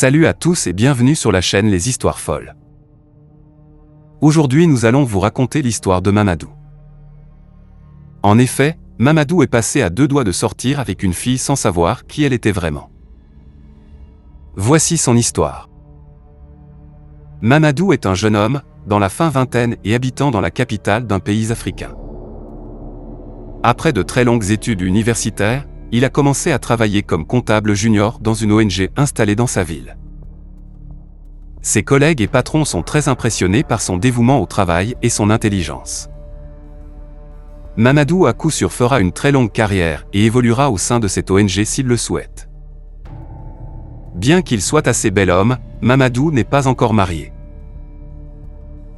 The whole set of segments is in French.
Salut à tous et bienvenue sur la chaîne Les Histoires Folles. Aujourd'hui nous allons vous raconter l'histoire de Mamadou. En effet, Mamadou est passé à deux doigts de sortir avec une fille sans savoir qui elle était vraiment. Voici son histoire. Mamadou est un jeune homme, dans la fin vingtaine et habitant dans la capitale d'un pays africain. Après de très longues études universitaires, il a commencé à travailler comme comptable junior dans une ONG installée dans sa ville. Ses collègues et patrons sont très impressionnés par son dévouement au travail et son intelligence. Mamadou à coup sûr fera une très longue carrière et évoluera au sein de cette ONG s'il le souhaite. Bien qu'il soit assez bel homme, Mamadou n'est pas encore marié.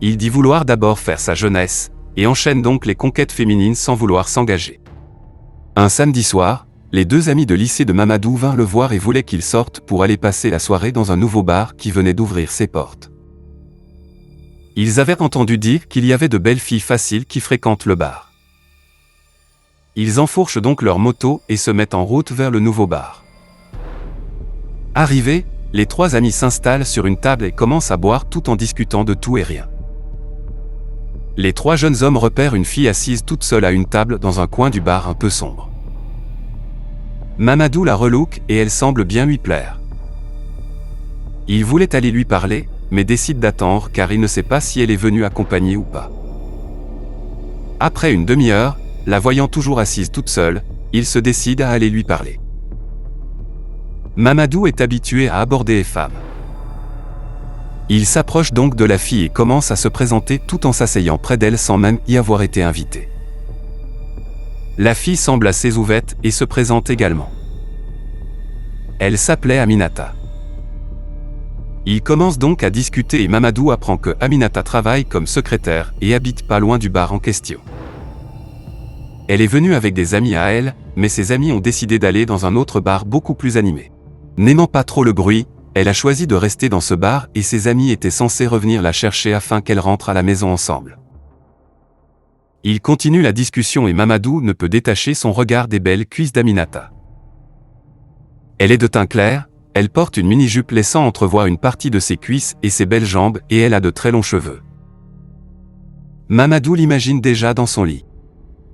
Il dit vouloir d'abord faire sa jeunesse, et enchaîne donc les conquêtes féminines sans vouloir s'engager. Un samedi soir, les deux amis de lycée de Mamadou vinrent le voir et voulaient qu'il sorte pour aller passer la soirée dans un nouveau bar qui venait d'ouvrir ses portes. Ils avaient entendu dire qu'il y avait de belles filles faciles qui fréquentent le bar. Ils enfourchent donc leur moto et se mettent en route vers le nouveau bar. Arrivés, les trois amis s'installent sur une table et commencent à boire tout en discutant de tout et rien. Les trois jeunes hommes repèrent une fille assise toute seule à une table dans un coin du bar un peu sombre. Mamadou la relook et elle semble bien lui plaire. Il voulait aller lui parler, mais décide d'attendre car il ne sait pas si elle est venue accompagnée ou pas. Après une demi-heure, la voyant toujours assise toute seule, il se décide à aller lui parler. Mamadou est habitué à aborder les femmes. Il s'approche donc de la fille et commence à se présenter tout en s'asseyant près d'elle sans même y avoir été invité. La fille semble assez ouverte et se présente également. Elle s'appelait Aminata. Il commence donc à discuter et Mamadou apprend que Aminata travaille comme secrétaire et habite pas loin du bar en question. Elle est venue avec des amis à elle, mais ses amis ont décidé d'aller dans un autre bar beaucoup plus animé. N'aimant pas trop le bruit, elle a choisi de rester dans ce bar et ses amis étaient censés revenir la chercher afin qu'elle rentre à la maison ensemble. Il continue la discussion et Mamadou ne peut détacher son regard des belles cuisses d'Aminata. Elle est de teint clair, elle porte une mini-jupe laissant entrevoir une partie de ses cuisses et ses belles jambes et elle a de très longs cheveux. Mamadou l'imagine déjà dans son lit.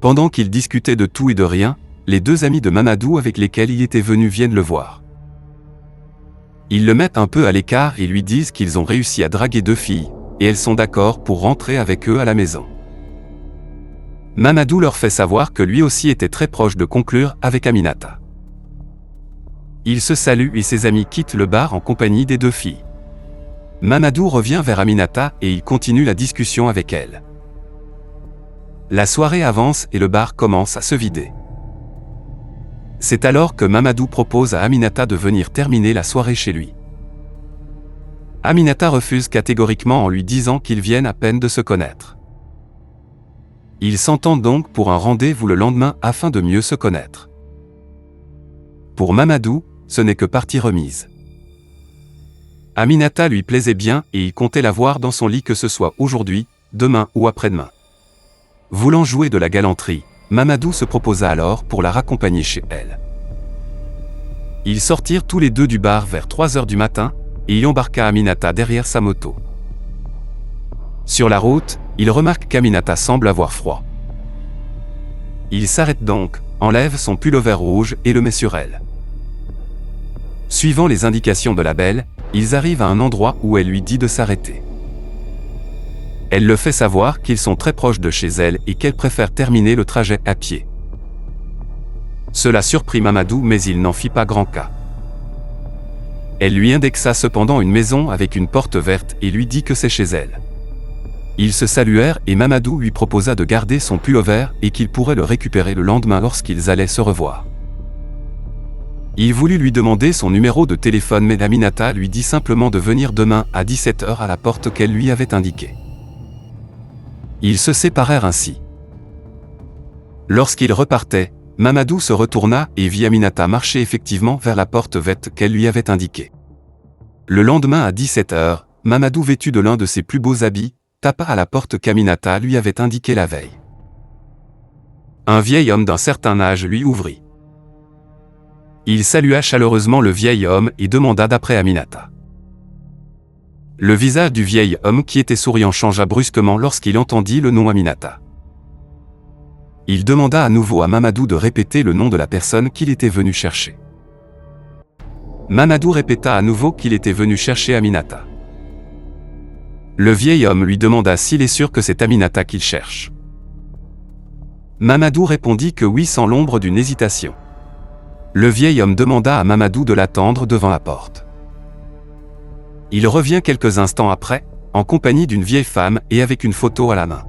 Pendant qu'il discutait de tout et de rien, les deux amis de Mamadou avec lesquels il était venu viennent le voir. Ils le mettent un peu à l'écart et lui disent qu'ils ont réussi à draguer deux filles, et elles sont d'accord pour rentrer avec eux à la maison. Mamadou leur fait savoir que lui aussi était très proche de conclure avec Aminata. Il se salue et ses amis quittent le bar en compagnie des deux filles. Mamadou revient vers Aminata et il continue la discussion avec elle. La soirée avance et le bar commence à se vider. C'est alors que Mamadou propose à Aminata de venir terminer la soirée chez lui. Aminata refuse catégoriquement en lui disant qu'ils viennent à peine de se connaître. Ils s'entendent donc pour un rendez-vous le lendemain afin de mieux se connaître. Pour Mamadou, ce n'est que partie remise. Aminata lui plaisait bien et il comptait la voir dans son lit que ce soit aujourd'hui, demain ou après-demain. Voulant jouer de la galanterie, Mamadou se proposa alors pour la raccompagner chez elle. Ils sortirent tous les deux du bar vers 3 heures du matin et y embarqua Aminata derrière sa moto. Sur la route, il remarque qu'Aminata semble avoir froid. Il s'arrête donc, enlève son pull-over rouge et le met sur elle. Suivant les indications de la belle, ils arrivent à un endroit où elle lui dit de s'arrêter. Elle le fait savoir qu'ils sont très proches de chez elle et qu'elle préfère terminer le trajet à pied. Cela surprit Mamadou mais il n'en fit pas grand cas. Elle lui indexa cependant une maison avec une porte verte et lui dit que c'est chez elle. Ils se saluèrent et Mamadou lui proposa de garder son pull-over et qu'il pourrait le récupérer le lendemain lorsqu'ils allaient se revoir. Il voulut lui demander son numéro de téléphone mais Aminata lui dit simplement de venir demain à 17h à la porte qu'elle lui avait indiquée. Ils se séparèrent ainsi. Lorsqu'ils repartaient, Mamadou se retourna et vit Aminata marcher effectivement vers la porte verte qu'elle lui avait indiquée. Le lendemain à 17h, Mamadou vêtu de l'un de ses plus beaux habits, tapa à la porte qu'Aminata lui avait indiquée la veille. Un vieil homme d'un certain âge lui ouvrit. Il salua chaleureusement le vieil homme et demanda d'après Aminata. Le visage du vieil homme qui était souriant changea brusquement lorsqu'il entendit le nom Aminata. Il demanda à nouveau à Mamadou de répéter le nom de la personne qu'il était venu chercher. Mamadou répéta à nouveau qu'il était venu chercher Aminata. Le vieil homme lui demanda s'il est sûr que c'est Aminata qu'il cherche. Mamadou répondit que oui sans l'ombre d'une hésitation. Le vieil homme demanda à Mamadou de l'attendre devant la porte. Il revient quelques instants après, en compagnie d'une vieille femme et avec une photo à la main.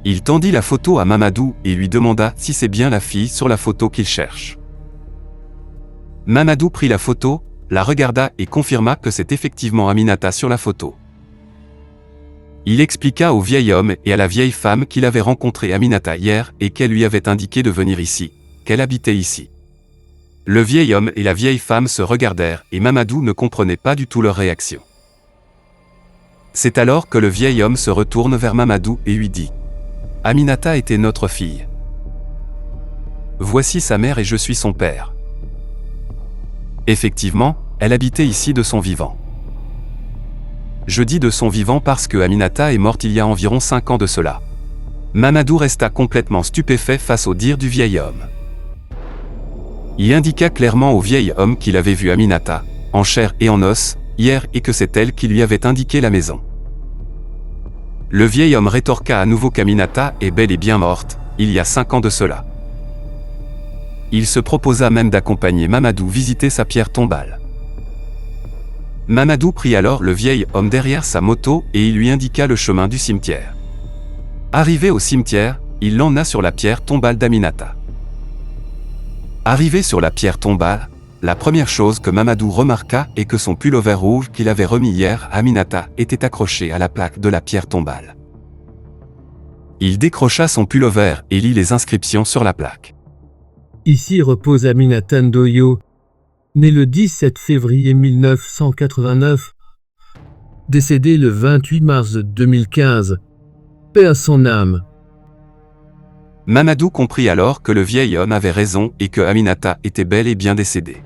Il tendit la photo à Mamadou et lui demanda si c'est bien la fille sur la photo qu'il cherche. Mamadou prit la photo, la regarda et confirma que c'est effectivement Aminata sur la photo. Il expliqua au vieil homme et à la vieille femme qu'il avait rencontré Aminata hier et qu'elle lui avait indiqué de venir ici, qu'elle habitait ici. Le vieil homme et la vieille femme se regardèrent et Mamadou ne comprenait pas du tout leur réaction. C'est alors que le vieil homme se retourne vers Mamadou et lui dit : « Aminata était notre fille. Voici sa mère et je suis son père. » Effectivement, elle habitait ici de son vivant. Je dis de son vivant parce que Aminata est morte il y a environ 5 ans de cela. Mamadou resta complètement stupéfait face aux dires du vieil homme. Il indiqua clairement au vieil homme qu'il avait vu Aminata, en chair et en os, hier et que c'est elle qui lui avait indiqué la maison. Le vieil homme rétorqua à nouveau qu'Aminata est bel et bien morte, il y a 5 ans de cela. Il se proposa même d'accompagner Mamadou visiter sa pierre tombale. Mamadou prit alors le vieil homme derrière sa moto et il lui indiqua le chemin du cimetière. Arrivé au cimetière, il l'emmena sur la pierre tombale d'Aminata. Arrivé sur la pierre tombale, la première chose que Mamadou remarqua est que son pullover rouge qu'il avait remis hier à Aminata était accroché à la plaque de la pierre tombale. Il décrocha son pullover et lit les inscriptions sur la plaque. Ici repose Aminata Ndoyo, né le 17 février 1989, décédé le 28 mars 2015. Paix à son âme. Mamadou comprit alors que le vieil homme avait raison et que Aminata était bel et bien décédée.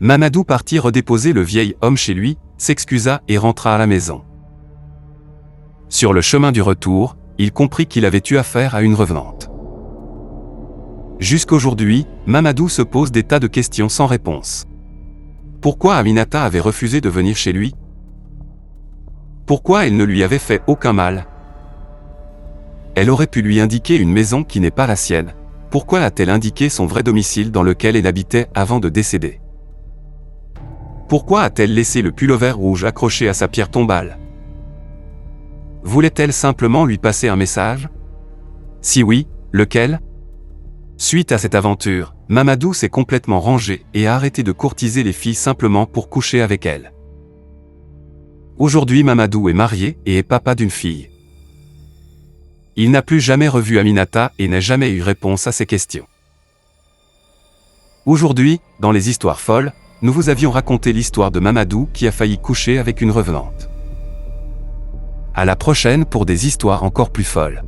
Mamadou partit redéposer le vieil homme chez lui, s'excusa et rentra à la maison. Sur le chemin du retour, il comprit qu'il avait eu affaire à une revenante. Jusqu'aujourd'hui, Mamadou se pose des tas de questions sans réponse. Pourquoi Aminata avait refusé de venir chez lui? Pourquoi elle ne lui avait fait aucun mal? Elle aurait pu lui indiquer une maison qui n'est pas la sienne. Pourquoi a-t-elle indiqué son vrai domicile dans lequel elle habitait avant de décéder? Pourquoi a-t-elle laissé le pullover rouge accroché à sa pierre tombale? Voulait-elle simplement lui passer un message? Si oui, lequel? Suite à cette aventure, Mamadou s'est complètement rangé et a arrêté de courtiser les filles simplement pour coucher avec elles. Aujourd'hui Mamadou est marié et est papa d'une fille. Il n'a plus jamais revu Aminata et n'a jamais eu réponse à ses questions. Aujourd'hui, dans les histoires folles, nous vous avions raconté l'histoire de Mamadou qui a failli coucher avec une revenante. À la prochaine pour des histoires encore plus folles.